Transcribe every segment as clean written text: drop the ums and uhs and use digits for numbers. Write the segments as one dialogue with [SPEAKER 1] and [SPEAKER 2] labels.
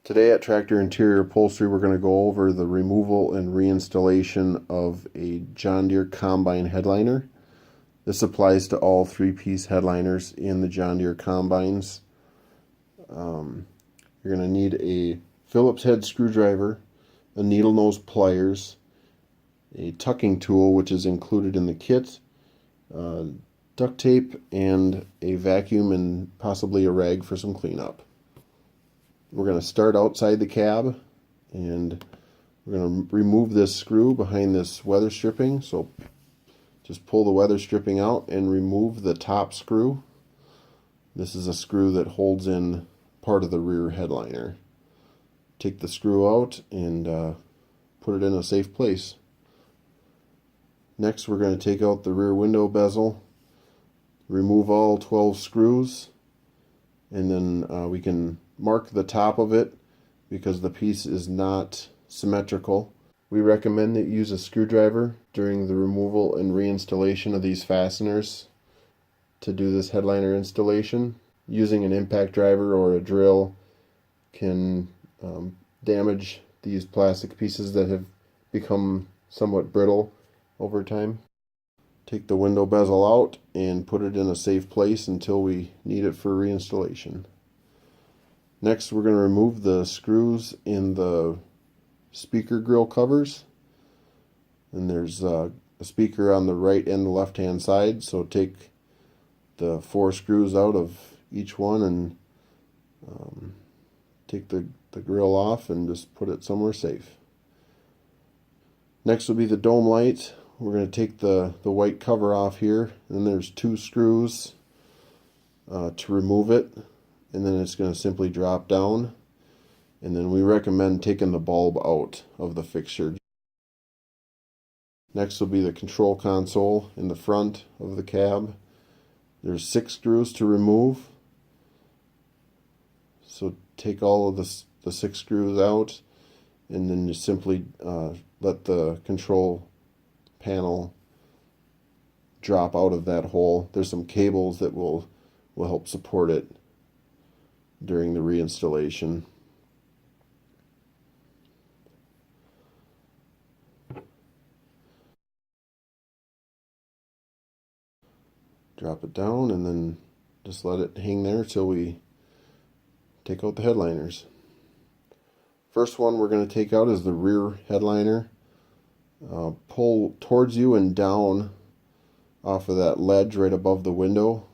[SPEAKER 1] Today at Tractor Interior Upholstery, we're going to go over the removal and reinstallation of a John Deere combine headliner. This applies to all three-piece headliners in the John Deere combines. You're going to need a Phillips head screwdriver, a needle nose pliers, a tucking tool which is included in the kit, duct tape, and a vacuum and possibly a rag for some cleanup. We're going to start outside the cab, and we're going to remove this screw behind this weather stripping. So just pull the weather stripping out and remove the top screw. This is a screw that holds in part of the rear headliner. Take the screw out and put it in a safe place. Next, we're going to take out the rear window bezel, remove all 12 screws, and then we can mark the top of it because the piece is not symmetrical. We recommend that you use a screwdriver during the removal and reinstallation of these fasteners to do this headliner installation. Using an impact driver or a drill can damage these plastic pieces that have become somewhat brittle over time. Take the window bezel out and put it in a safe place until we need it for reinstallation. Next, we're going to remove the screws in the speaker grill covers. And there's a speaker on the right and the left hand side, so take the 4 screws out of each one and take the grill off and just put it somewhere safe. Next will be the dome light. We're going to take the white cover off here, and there's 2 screws to remove it, and then it's going to simply drop down, and then we recommend taking the bulb out of the fixture. Next will be the control console in the front of the cab. There's 6 screws to remove, so take all of the 6 screws out, and then just simply let the control panel drop out of that hole. There's some cables that will help support it during the reinstallation. Drop it down and then just let it hang there till we take out the headliners. First one we're going to take out is the rear headliner. Pull towards you and down off of that ledge right above the window.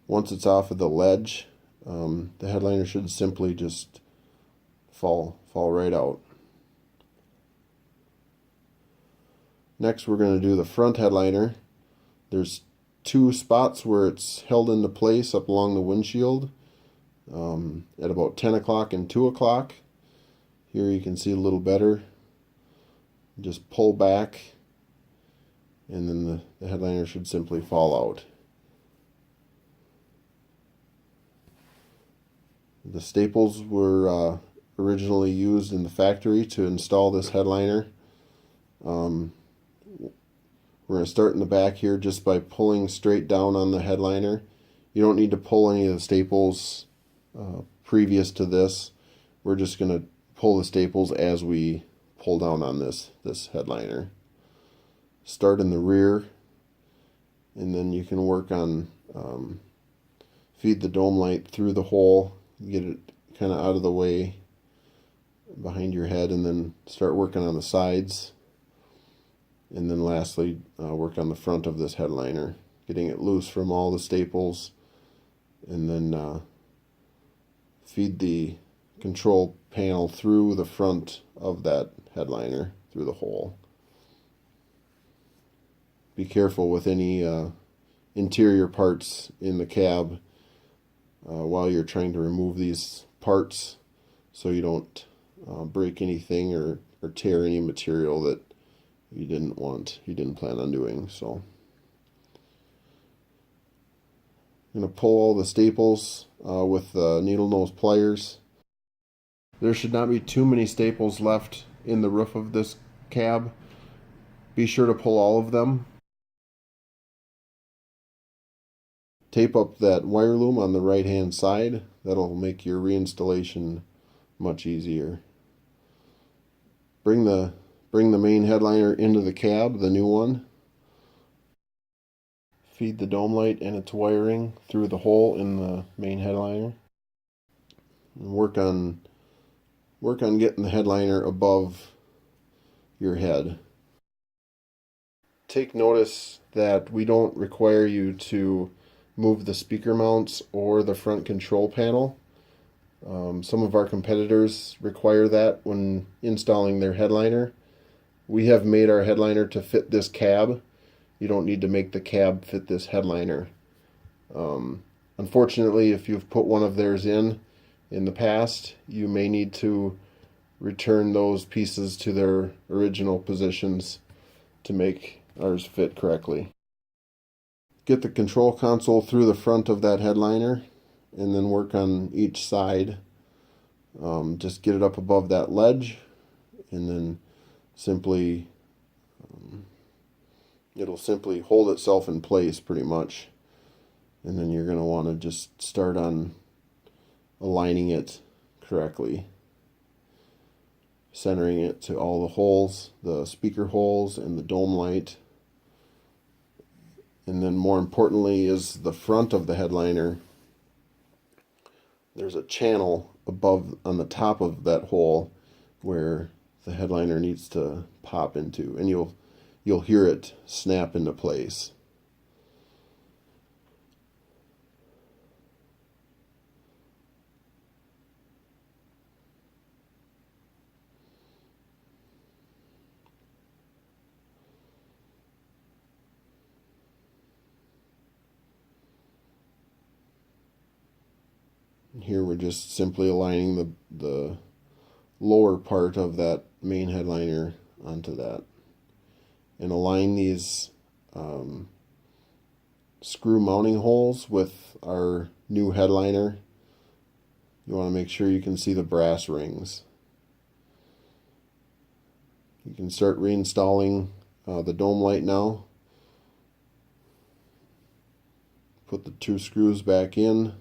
[SPEAKER 1] Once it's off of the ledge, the headliner should simply just fall right out. Next, we're going to do the front headliner. There's 2 spots where it's held into place up along the windshield at about 10 o'clock and 2 o'clock. Here you can see a little better. Just pull back, and then the headliner should simply fall out. The staples were originally used in the factory to install this headliner. We're going to start in the back here just by pulling straight down on the headliner. You don't need to pull any of the staples previous to this. We're just going to pull the staples as we pull down on this headliner. Start in the rear, and then you can work on feed the dome light through the hole, get it kind of out of the way behind your head, and then start working on the sides, and then lastly work on the front of this headliner, getting it loose from all the staples, and then feed the control panel through the front of that headliner through the hole. Be careful with any interior parts in the cab while you're trying to remove these parts, so you don't break anything or tear any material that you didn't plan on doing. So I'm going to pull all the staples with the needle nose pliers. There should not be too many staples left in the roof of this cab. Be sure to pull all of them. Tape up that wire loom on the right hand side. That'll make your reinstallation much easier. Bring the main headliner into the cab, the new one. Feed the dome light and its wiring through the hole in the main headliner. And work on getting the headliner above your head. Take notice that we don't require you to move the speaker mounts or the front control panel. Some of our competitors require that when installing their headliner. We have made our headliner to fit this cab. You don't need to make the cab fit this headliner. Unfortunately, if you've put one of theirs in the past, you may need to return those pieces to their original positions to make ours fit correctly. Get the control console through the front of that headliner and then work on each side. Just get it up above that ledge and then simply it'll simply hold itself in place pretty much, and then you're going to want to just start on aligning it correctly, centering it to all the holes, the speaker holes and the dome light. And then more importantly is the front of the headliner. There's a channel above on the top of that hole where the headliner needs to pop into, and you'll hear it snap into place. Here we're just simply aligning the lower part of that main headliner onto that. And align these screw mounting holes with our new headliner. You want to make sure you can see the brass rings. You can start reinstalling the dome light now. Put the 2 screws back in.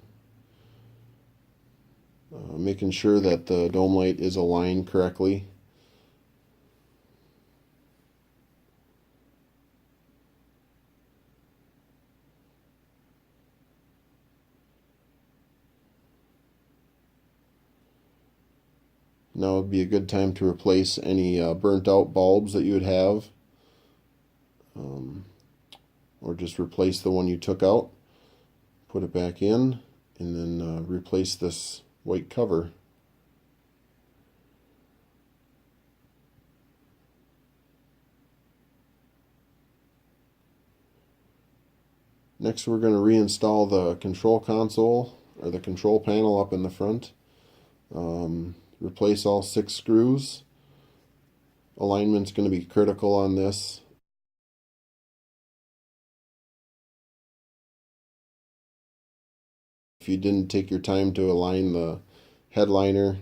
[SPEAKER 1] Making sure that the dome light is aligned correctly. Now would be a good time to replace any burnt out bulbs that you would have, or just replace the one you took out, put it back in, and then replace this white cover. Next we're going to reinstall the control console or the control panel up in the front. Replace all 6 screws. Alignment's going to be critical on this. If you didn't take your time to align the headliner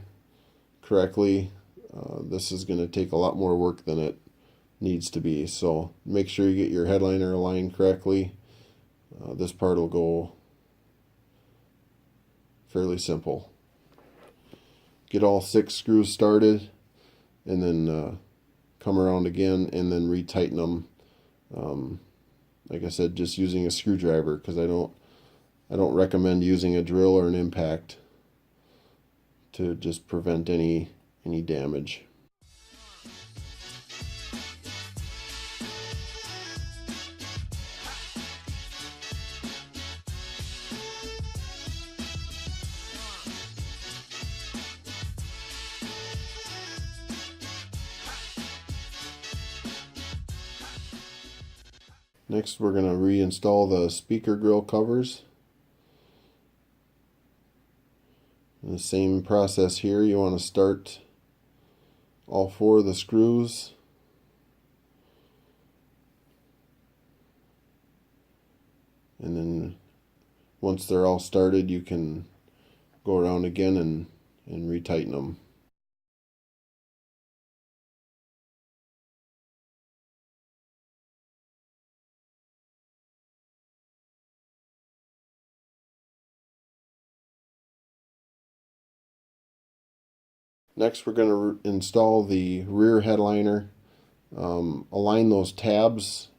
[SPEAKER 1] correctly, this is going to take a lot more work than it needs to be. So make sure you get your headliner aligned correctly. This part will go fairly simple. Get all 6 screws started and then come around again and then retighten them. Like I said, just using a screwdriver, because I don't recommend using a drill or an impact to just prevent any damage. Next, we're going to reinstall the speaker grille covers. And the same process here. You want to start all 4 of the screws. And then once they're all started, you can go around again and retighten them. Next, we're going to install the rear headliner. Align those tabs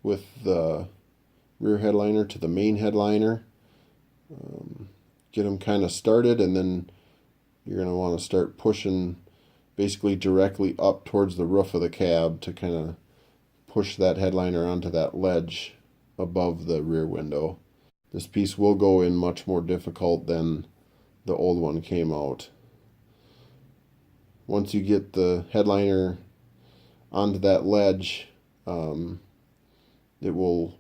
[SPEAKER 1] with the rear headliner to the main headliner. Get them kind of started, and then you're going to want to start pushing basically directly up towards the roof of the cab to kind of push that headliner onto that ledge above the rear window. This piece will go in much more difficult than the old one came out. Once you get the headliner onto that ledge, it will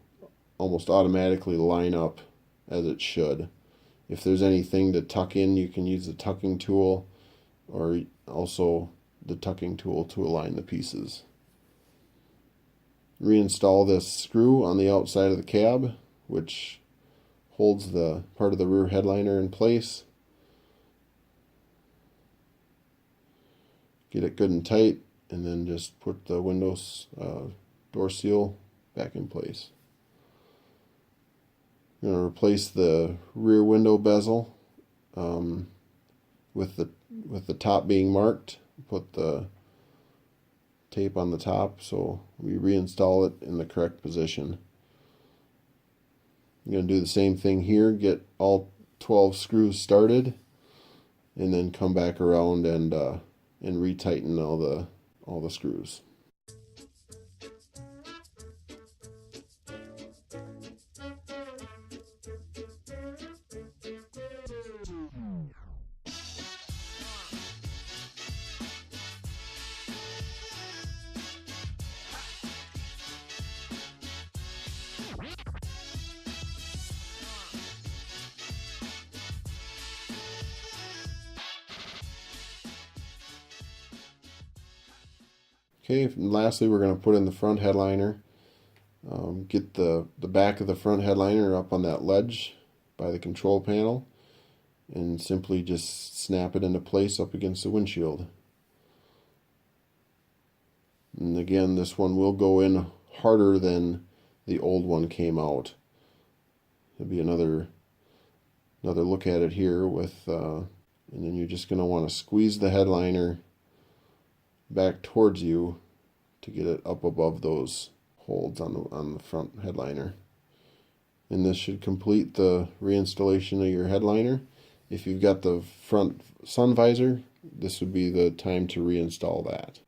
[SPEAKER 1] almost automatically line up as it should. If there's anything to tuck in, you can use the tucking tool, or also the tucking tool to align the pieces. Reinstall this screw on the outside of the cab, which holds the part of the rear headliner in place. Get it good and tight, and then just put the windows door seal back in place. I'm going to replace the rear window bezel with the top being marked. Put the tape on the top so we reinstall it in the correct position. I'm going to do the same thing here. Get all 12 screws started, and then come back around and retighten all the screws. Okay, and lastly we're going to put in the front headliner. Get the back of the front headliner up on that ledge by the control panel, and simply just snap it into place up against the windshield. And again, this one will go in harder than the old one came out. There'll be another look at it here with, and then you're just going to want to squeeze the headliner back towards you to get it up above those holds on the front headliner. And this should complete the reinstallation of your headliner. If you've got the front sun visor, this would be the time to reinstall that.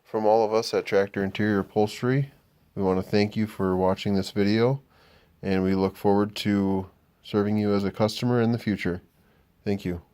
[SPEAKER 1] From all of us at Tractor Interior Upholstery, we want to thank you for watching this video, and we look forward to serving you as a customer in the future. Thank you.